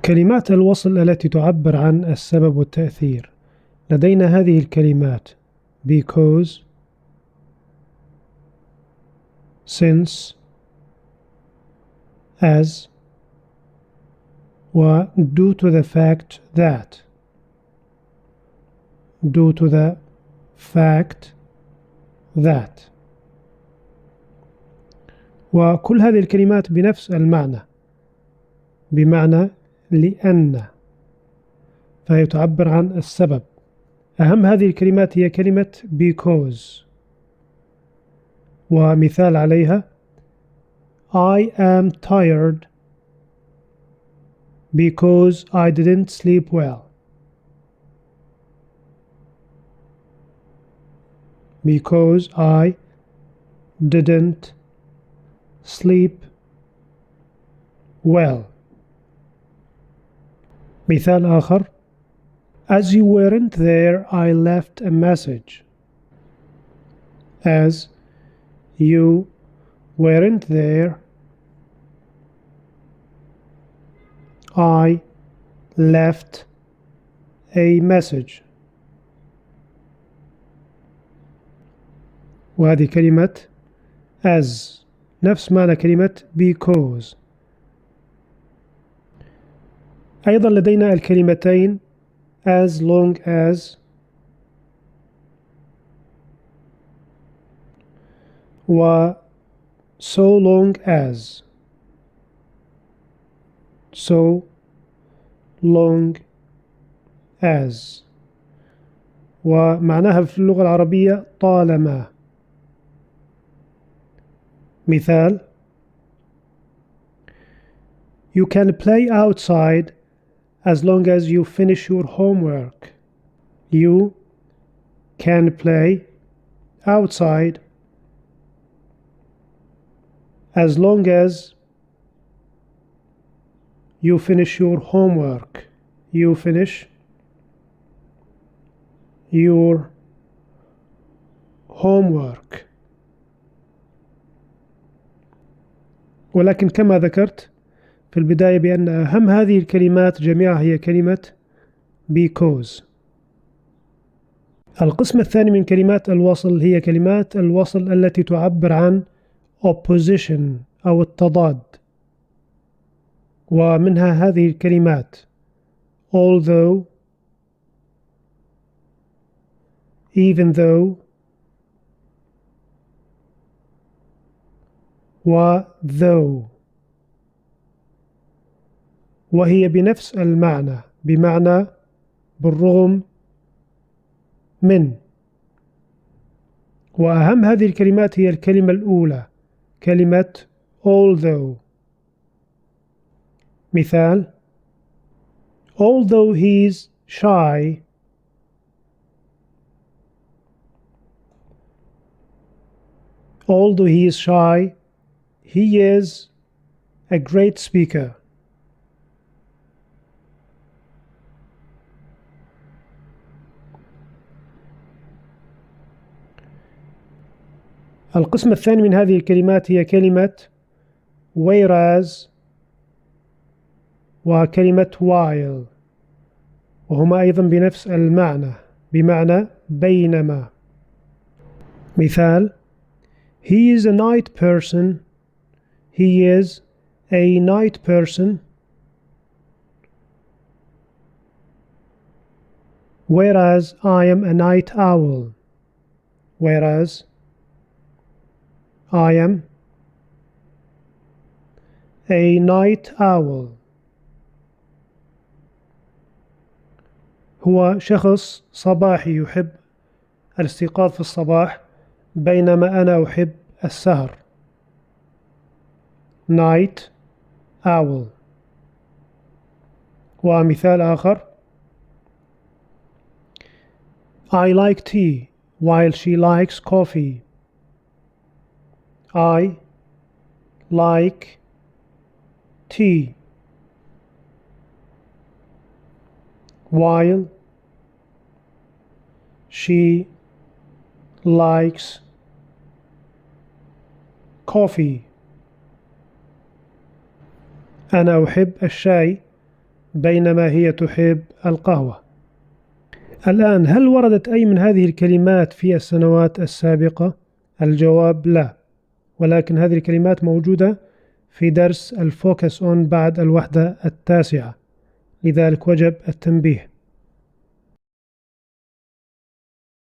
كلمات الوصل التي تعبر عن السبب والتأثير. لدينا هذه الكلمات because, since, as و due to the fact that. due to the fact that. وكل هذه الكلمات بنفس المعنى، بمعنى لأن، فهي تعبر عن السبب. أهم هذه الكلمات هي كلمة because، ومثال عليها I am tired because I didn't sleep well. Because I didn't sleep well. مثال آخر As you weren't there I left a message. As you weren't there I left a message. وهذه كلمة as نفس معنى كلمة because. أيضا لدينا الكلمتين as long as و so long as. so long as ومعناها في اللغة العربية طالما. مثال You can play outside as long as you finish your homework. You can play outside as long as you finish your homework. You finish your homework. ولكن كما ذكرت في البداية بأن أهم هذه الكلمات جميعها هي كلمة because. القسم الثاني من كلمات الوصل هي كلمات الوصل التي تعبر عن opposition أو التضاد، ومنها هذه الكلمات although, even though و though، وهي بنفس المعنى، بمعنى بالرغم من. وأهم هذه الكلمات هي الكلمة الأولى كلمة although. مثال Although he's shy although he is shy he is a great speaker. القسم الثاني من هذه الكلمات هي كلمة whereas وكلمة while، وهما أيضا بنفس المعنى، بمعنى بينما. مثال He is a night person He is a night person whereas I am a night owl. Whereas I am a night owl. هو شخص صباحي يحب الاستيقاظ في الصباح بينما أنا أحب السهر. night owl. ومثال آخر I like tea while she likes coffee. I like tea while she likes coffee. أنا أحب الشاي بينما هي تحب القهوة. الآن هل وردت أي من هذه الكلمات في السنوات السابقة؟ الجواب لا، ولكن هذه الكلمات موجودة في درس الفوكس أون بعد الوحدة التاسعة، لذلك وجب التنبيه.